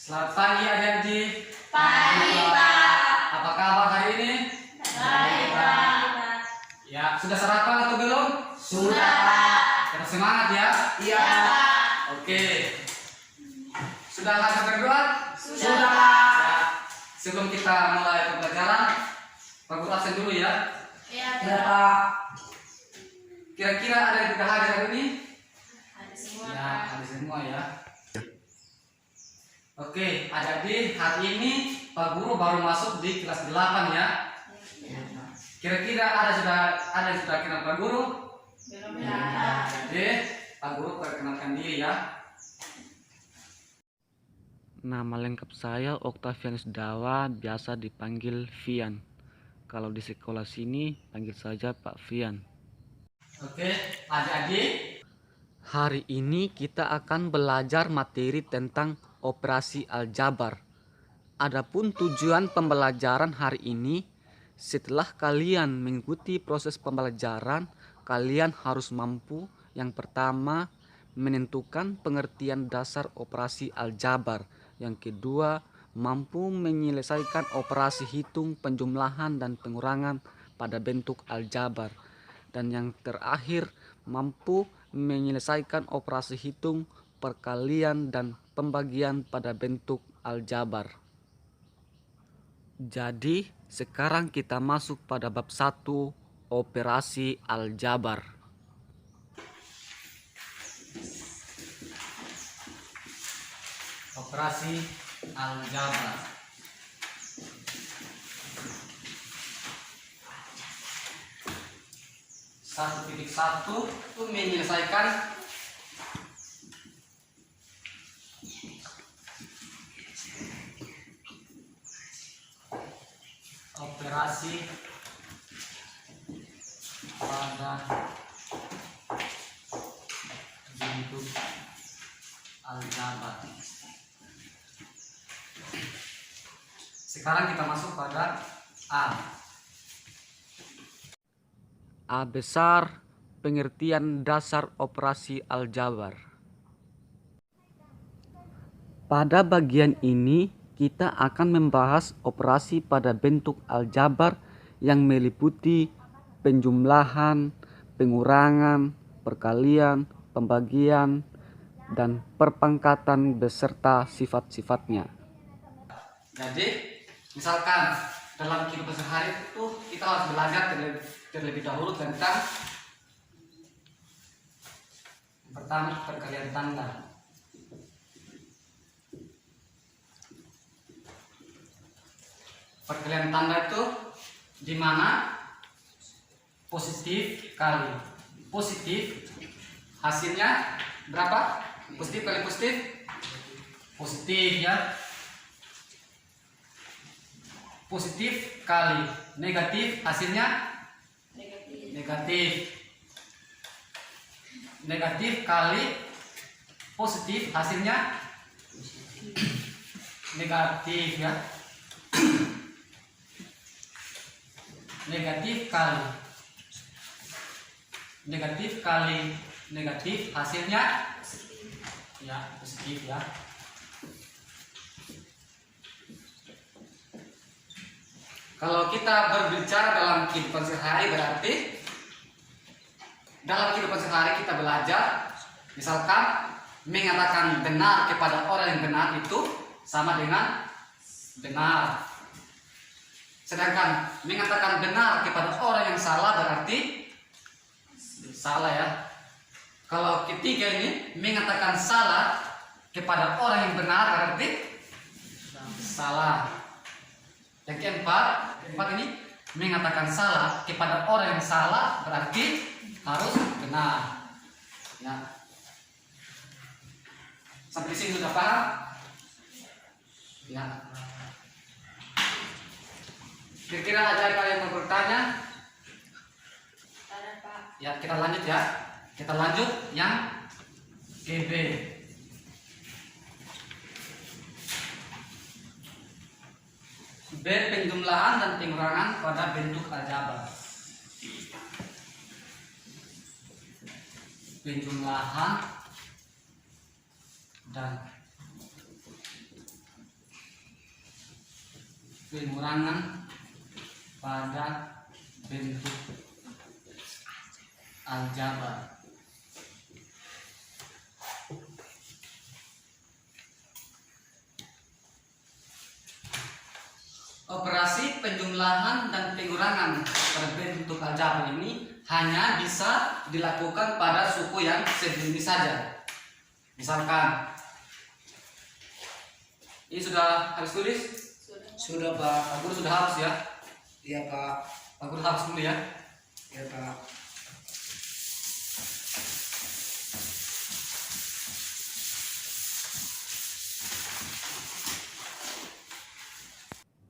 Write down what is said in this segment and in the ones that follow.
Selamat pagi adik-adik. Pagi, Pak. Apa kabar hari ini? Baik, Pak. Ya, sudah sarapan atau belum? Sudah, Pak. Kita semangat ya. Iya, Pak. Oke. Sudah lanjut berdoa? Sudah, Pak. Ya. Sebelum kita mulai pembelajaran, Pak Guru absen dulu ya. Iya, Pak. Kira-kira ada yang sudah hadir hari ini? Ada semua, Ya, Pak. ada semua ya. Oke, adik-adik, hari ini Pak Guru baru masuk di kelas 8 ya. Kira-kira ada yang sudah kenal Pak Guru? Belum ada. Jadi, Pak Guru perkenalkan diri ya. Nama lengkap saya Octavianus Dawa, biasa dipanggil Vian. Kalau di sekolah sini panggil saja Pak Vian. Oke, adik-adik. Hari ini kita akan belajar materi tentang operasi aljabar. Adapun tujuan pembelajaran hari ini, setelah kalian mengikuti proses pembelajaran, kalian harus mampu yang pertama menentukan pengertian dasar operasi aljabar. Yang kedua, mampu menyelesaikan operasi hitung, penjumlahan, dan pengurangan pada bentuk aljabar. Dan yang terakhir, mampu menyelesaikan operasi hitung, perkalian, dan pembagian pada bentuk aljabar. Jadi, sekarang kita masuk pada bab 1, operasi aljabar. Operasi aljabar. Satu itu menyelesaikan operasi pada bentuk aljabar. Sekarang kita masuk pada A. A besar, pengertian dasar operasi aljabar. Pada bagian ini kita akan membahas operasi pada bentuk aljabar yang meliputi penjumlahan, pengurangan, perkalian, pembagian, dan perpangkatan beserta sifat-sifatnya. Jadi, misalkan dalam kehidupan sehari itu kita harus belajar terlebih dahulu tentang yang pertama perkalian tanda. Perkalian tanda itu di mana positif kali positif, hasilnya berapa? Positif kali positif, positif ya. Positif kali negatif, hasilnya negatif. Negatif kali positif, hasilnya negatif ya. Negatif kali negatif, hasilnya ya positif ya. Kalau kita berbicara dalam kehidupan sehari, berarti dalam kehidupan sehari kita belajar, misalkan mengatakan benar kepada orang yang benar itu sama dengan benar. Sedangkan mengatakan benar kepada orang yang salah berarti salah ya. Kalau ketiga ini mengatakan salah kepada orang yang benar berarti salah. Yang keempat ini mengatakan salah kepada orang yang salah berarti harus benar. Ya. Sampai di sini sudah paham? Ya. Kira-kira ada kalian mau bertanya? Ada, Pak. Ya, kita lanjut ya. Kita lanjut yang GB. B. Penjumlahan dan pengurangan pada bentuk aljabar. Penjumlahan dan pengurangan pada bentuk aljabar. Operasi penjumlahan dan pengurangan pada bentuk aljabar ini hanya bisa dilakukan pada suku yang sejenis saja. Misalkan, ini sudah harus tulis? Sudah. Sudah Pak. Pak Guru sudah harus ya? Iya Pak. Pak Guru harus dulu ya? Iya Pak.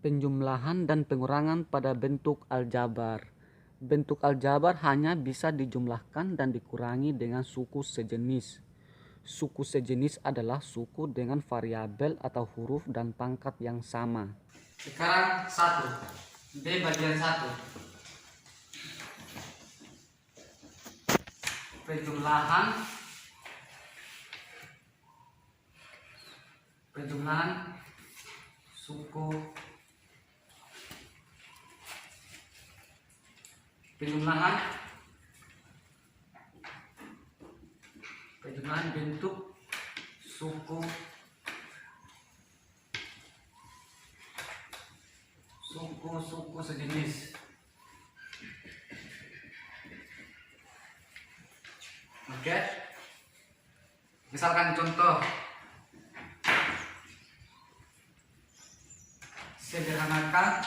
Penjumlahan dan pengurangan pada bentuk aljabar. Bentuk aljabar hanya bisa dijumlahkan dan dikurangi dengan suku sejenis. Suku sejenis adalah suku dengan variabel atau huruf dan pangkat yang sama. Sekarang 1. B bagian 1. Penjumlahan suku penjumlahan bentuk suku sejenis. Oke. Misalkan contoh sederhanakan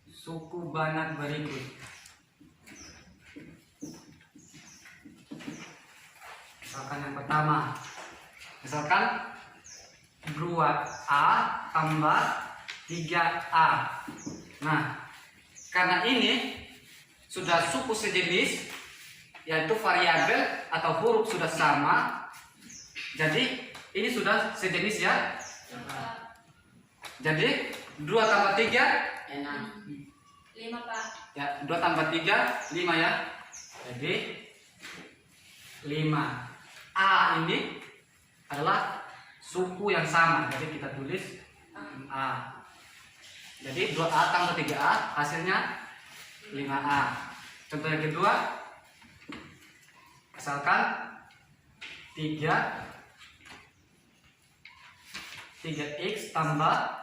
suku banyak berikut. Misalkan yang pertama, misalkan 2A tambah 3A. Nah, karena ini sudah suku sejenis, yaitu variabel atau huruf sudah sama, jadi ini sudah sejenis ya. Jadi 2 tambah 3 5 Pak. ya, 2 tambah 3 5 ya. Jadi 5. A ini adalah suku yang sama, jadi kita tulis A. Jadi 2A tambah 3A hasilnya 5A. Contoh yang kedua, misalkan 3x tambah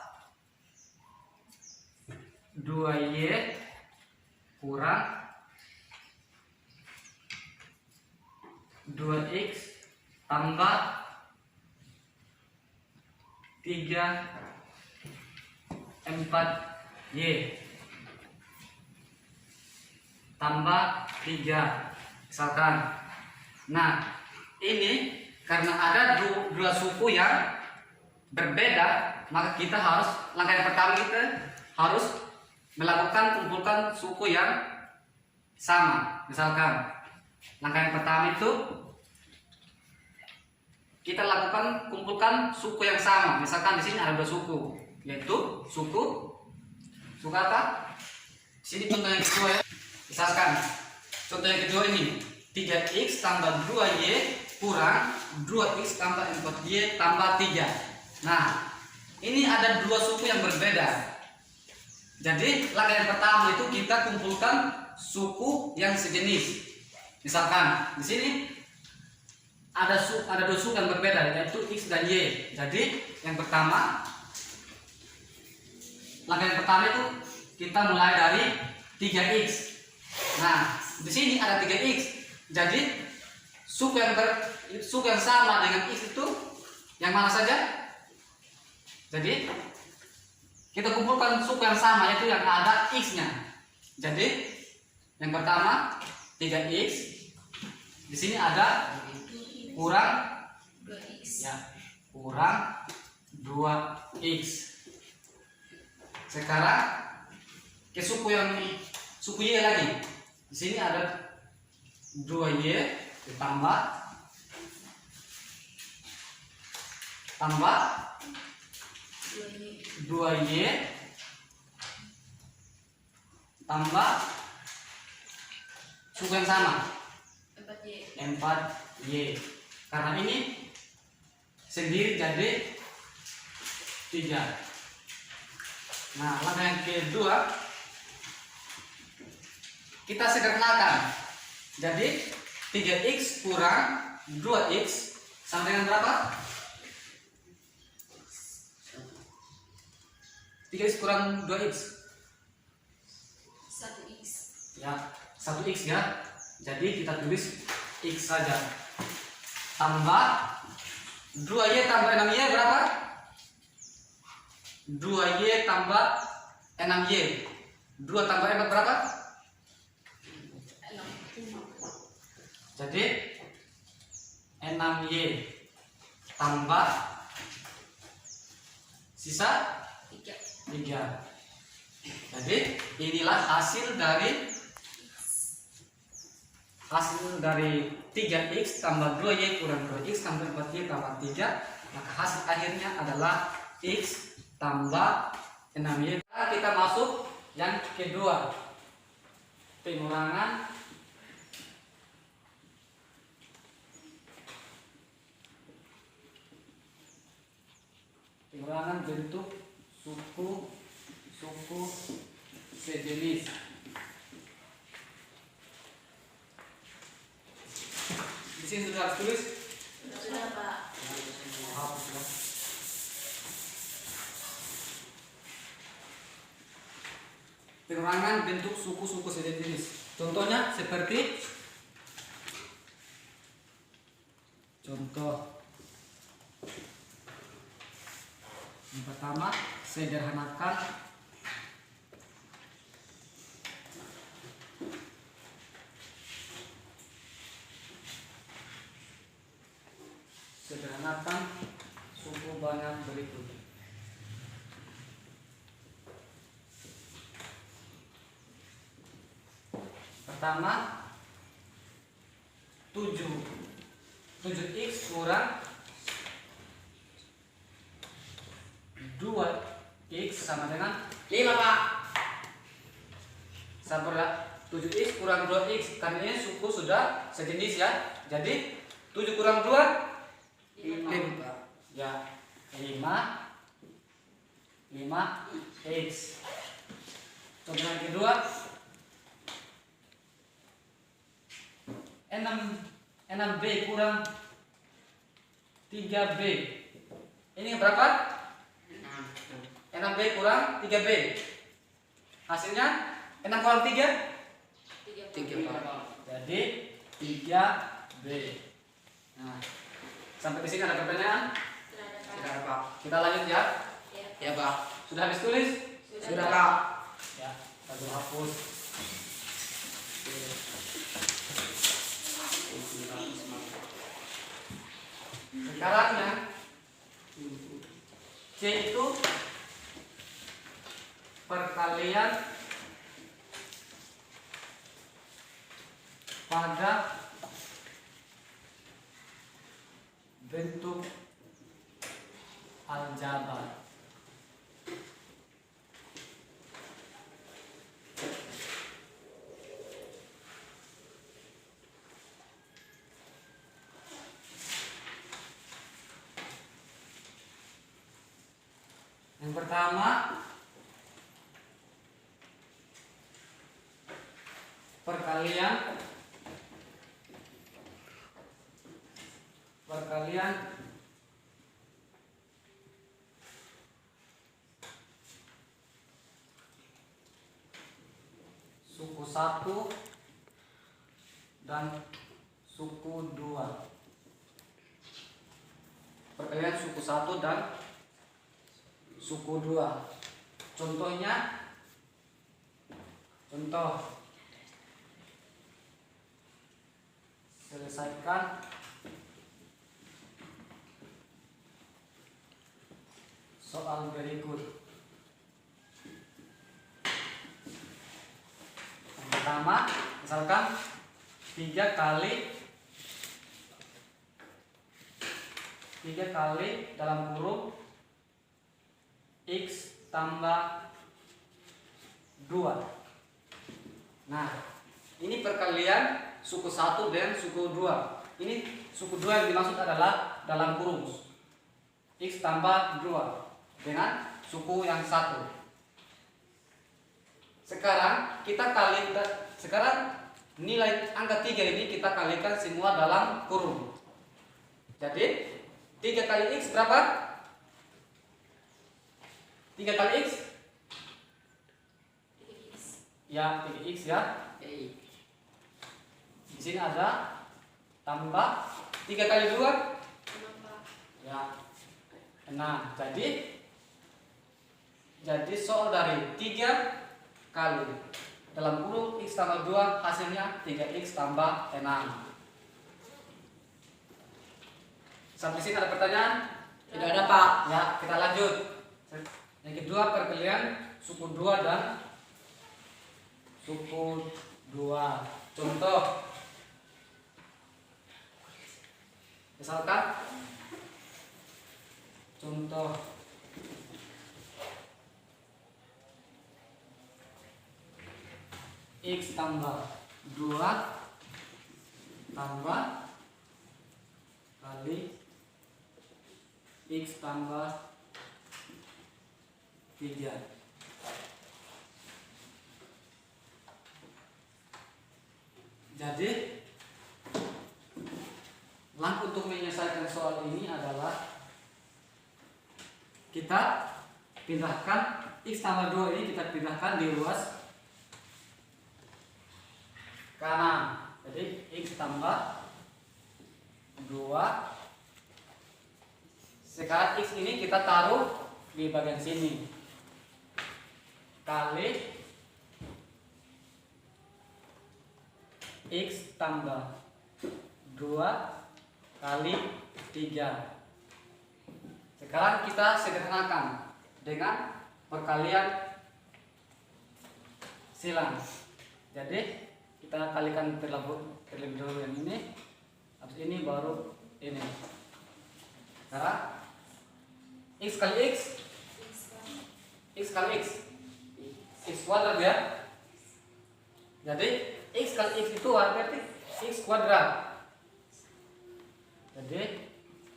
2y kurang 2x tambah 4y tambah 3 misalkan. Nah, ini karena ada dua suku yang berbeda, maka kita harus, langkah yang pertama kita harus melakukan kumpulkan suku yang sama. Misalkan langkah yang pertama itu kita lakukan kumpulkan suku yang sama. Misalkan di sini ada 2 suku, yaitu suku apa? Di sini contoh yang kedua ya. Misalkan contoh yang kedua ini 3x tambah 2y kurang 2x tambah 4y tambah 3. Nah, ini ada 2 suku yang berbeda. Jadi langkah yang pertama itu kita kumpulkan suku yang sejenis. Misalkan di sini ada 2 suku yang berbeda, yaitu x dan y. Jadi yang pertama, langkah yang pertama itu kita mulai dari 3x. Nah, di sini ada 3x. Jadi suku yang sama dengan x itu yang mana saja? Jadi kita kumpulkan suku yang sama, yaitu yang ada x-nya. Jadi yang pertama 3x, di sini ada kurang 2x. ya, kurang 2x. Sekarang ke suku y lagi. Di sini ada 2y ditambah 2y tambah suku yang sama 4y. 4y. Karena ini sendiri jadi 3. Nah, langkah yang kedua kita sederhanakan. Jadi 3x kurang 2x sama dengan berapa? 3x kurang 2x 1x. ya, 1x ya. Jadi kita tulis x saja. Tambah 2y tambah 6y berapa? 2y tambah 6y. 2 tambah 4 berapa? 6. Jadi 6y tambah sisa 3. Jadi inilah hasil dari 3x tambah 2y kurang 2x tambah 4y tambah 3. Maka hasil akhirnya adalah x tambah 6y. Kita masuk yang kedua, pengurangan bentuk suku sejenis. Di sini sudah harus tulis. Sudah, Pak. Hapus ya. Pengurangan bentuk suku sejenis. Contohnya seperti contoh yang pertama, sederhanakan suku banyak berikut. Pertama, 7x kurang 2x sama dengan 5, Pak. Sabarlah. 7x kurang 2x, karena ini suku sudah sejenis ya. Jadi 7 kurang 2 5. ya 5x. Contoh yang kedua, 6b kurang 3b. Ini berapa? 6b kurang 3b. Hasilnya 6 kurang 3? 3. Jadi 3b. Nah, sampai di sini ada pertanyaan? Sudah, Pak. Kita lanjut ya. Ya, Pak. Sudah habis tulis? Sudah, Pak. Ya, kita hapus. Sekarang yang C itu perkalian pada bentuk aljabar. Yang pertama, perkalian suku 1 dan suku 2. Perkalian suku 1 dan suku 2. Contohnya, selesaikan soal berikut. Yang pertama, misalkan 3 kali dalam kurung x tambah 2. Nah, ini perkalian suku 1 dan suku 2. ini suku 2 yang dimaksud adalah dalam kurung. X tambah 2 dengan suku yang 1. Sekarang nilai angka 3 ini kita kalikan semua dalam kurung. Jadi 3 kali X berapa? 3 kali X? 3x. Ya, 3X ya. Oke. Di sini ada tambah 3 kali 2 6 Pak. ya 6. Jadi soal dari 3 kali dalam kurung X tambah 2 hasilnya 3X tambah 6. Sampai sini ada pertanyaan? Tidak ada, Pak. Ya, kita lanjut. Yang kedua perkalian suku 2 dan suku 2. Contoh. Misalkan contoh X tambah 2 tambah kali X tambah 3. Jadi langkah untuk menyelesaikan soal ini adalah kita pindahkan X tambah 2 ini kita pindahkan di ruas kanan. Jadi X tambah 2. Sekarang X ini kita taruh di bagian sini kali X tambah 2 kali 3. Sekarang kita sederhanakan dengan perkalian silang. Jadi kita kalikan terlebih dahulu yang ini, habis ini baru ini. Sekarang X kali X, X kali X, X kuadrat ya. Jadi X kali X itu berarti X kuadrat. Jadi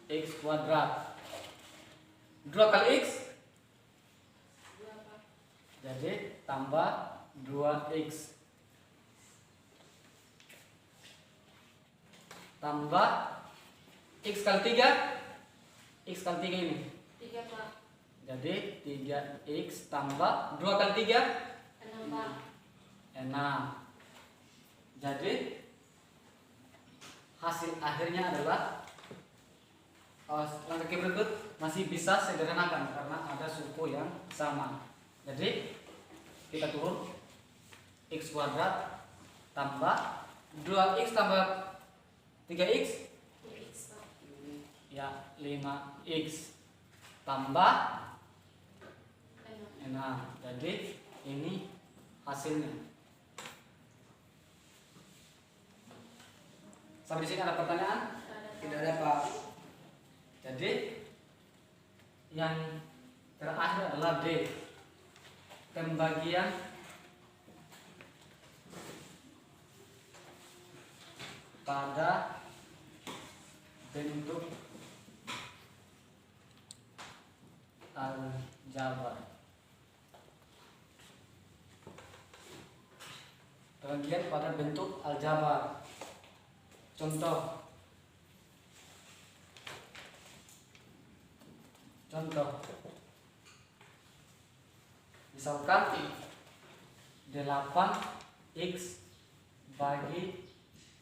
X kuadrat 2 kali X, 2 Pak. jadi tambah 2X tambah X kali 3, X kali 3 ini 3 Pak. jadi 3X tambah 2 kali 3 6 Pak. 6. Jadi hasil akhirnya adalah langkah berikut masih bisa sederhanakan karena ada suku yang sama. Jadi kita turun X kuadrat tambah 2X tambah 3X 3x Pak. ya 5X tambah 6. 6. Jadi ini hasilnya. Sampai di sini ada pertanyaan? Tidak ada, Pak. Jadi yang terakhir adalah D. Pembagian pada bentuk aljabar. Pembagian pada bentuk aljabar. Contoh. Misalkan 8X bagi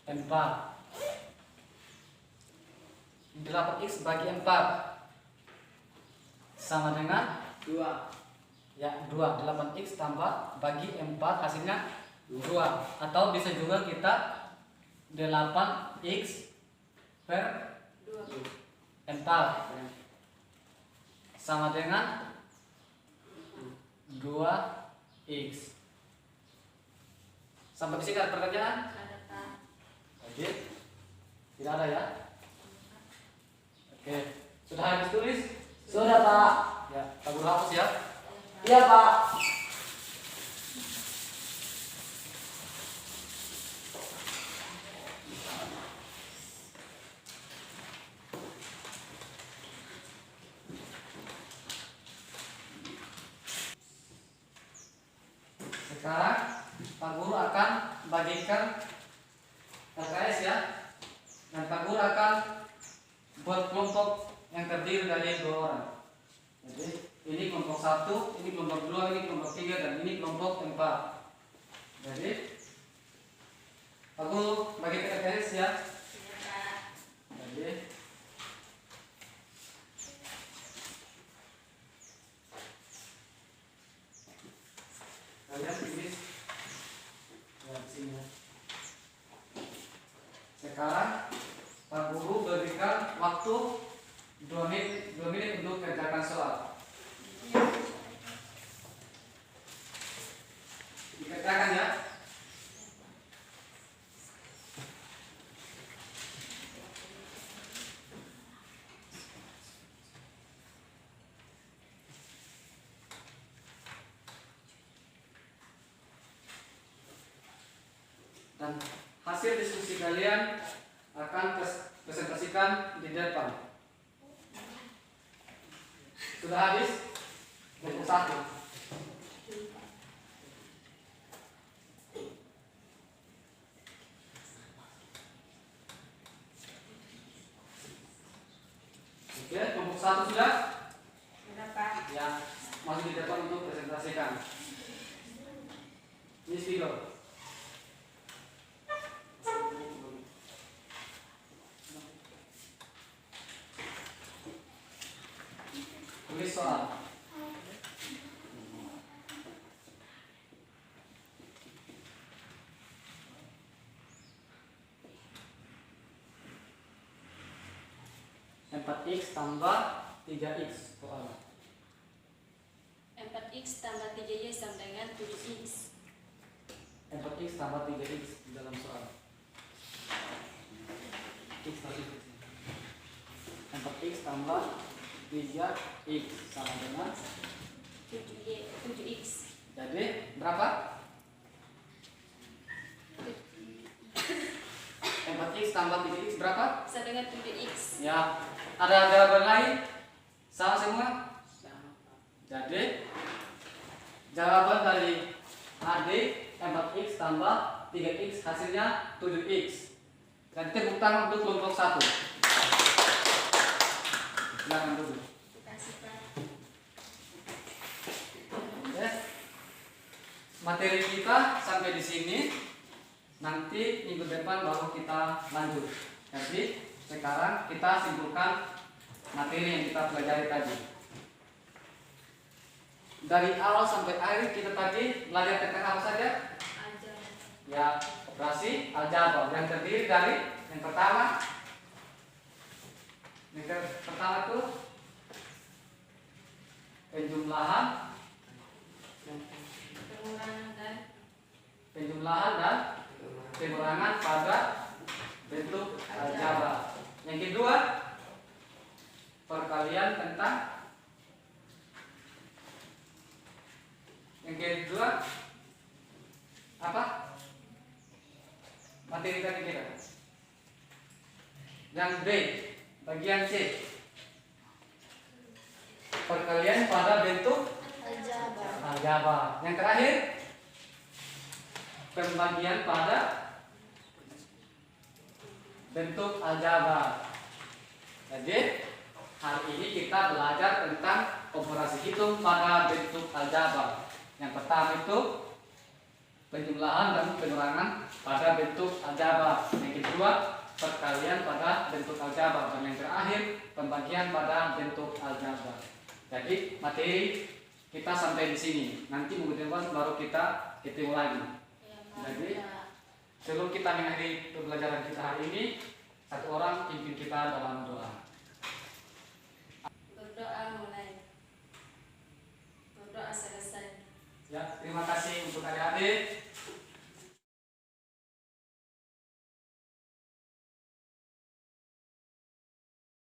4. 8X bagi 4 sama dengan 2. ya 2. 8X tambah bagi 4 hasilnya 2. Atau bisa juga kita 8X per 2. 4 sama dengan 2X. Sampai di sini ada pertanyaan? Ada Pak. Oke. Tidak ada ya? Oke. Sudah habis tulis? Sudah, Pak. Ya, tabur hapus ya. Iya, Pak. Sekarang Pak Guru akan bagikan LKS ya, dan Pak Guru akan buat kelompok yang terdiri dari 2 orang. Jadi ini kelompok 1, ini kelompok 2, ini kelompok 3, dan ini kelompok 4. Jadi Pak Guru bagikan LKS ya. Iya Pak. Jadi kalian tulis ya, di sini ya. Sekarang Pak Guru berikan waktu 2 menit untuk kerjakan soal. Dikerjakan ya. Dan hasil diskusi kalian akan presentasikan di depan. Sudah habis? Kelompok 1. Oke, kelompok 1 sudah? Sudah Pak. Ya, masuk di depan untuk presentasikan. Ini video. Tulis soal. Empat X tambah 3X soal. 4x tambah 3y sama dengan 7x. 4X tambah 3X di dalam soal. X tadi. 4X tambah 3X sama dengan 7x. jadi berapa? 4X tambah 3X berapa? Sama dengan 7x. Ya, ada jawaban lain? Sama semua? Jadi jawaban dari adik 4X tambah 3X hasilnya 7X. Dan tepuk tangan untuk kelompok 1. Silakan dulu. Kasih Pak. Ya. Materi kita sampai di sini. Nanti minggu depan baru kita lanjut. Jadi sekarang kita simpulkan materi yang kita pelajari tadi. Dari awal sampai akhir kita tadi belajar tentang apa saja? Ajar. Ya, operasi aljabar yang terdiri dari yang pertama itu penjumlahan dan pengurangan pada bentuk aljabar. Yang kedua, perkalian tentang yang kedua apa? Materi tadi kita. Yang B, bagian C, perkalian pada bentuk Aljabar. aljabar. Yang terakhir, pembagian pada bentuk aljabar. Jadi hari ini kita belajar tentang operasi hitung pada bentuk aljabar. Yang pertama itu penjumlahan dan pengurangan pada bentuk aljabar. Yang kedua, perkalian pada bentuk aljabar. Dan yang terakhir, pembagian pada bentuk aljabar. Jadi materi kita sampai di sini. Nanti minggu depan baru kita ketemu lagi. Ya, Pak. Jadi sebelum kita mengakhiri pembelajaran kita hari ini, satu orang pimpin kita dalam doa.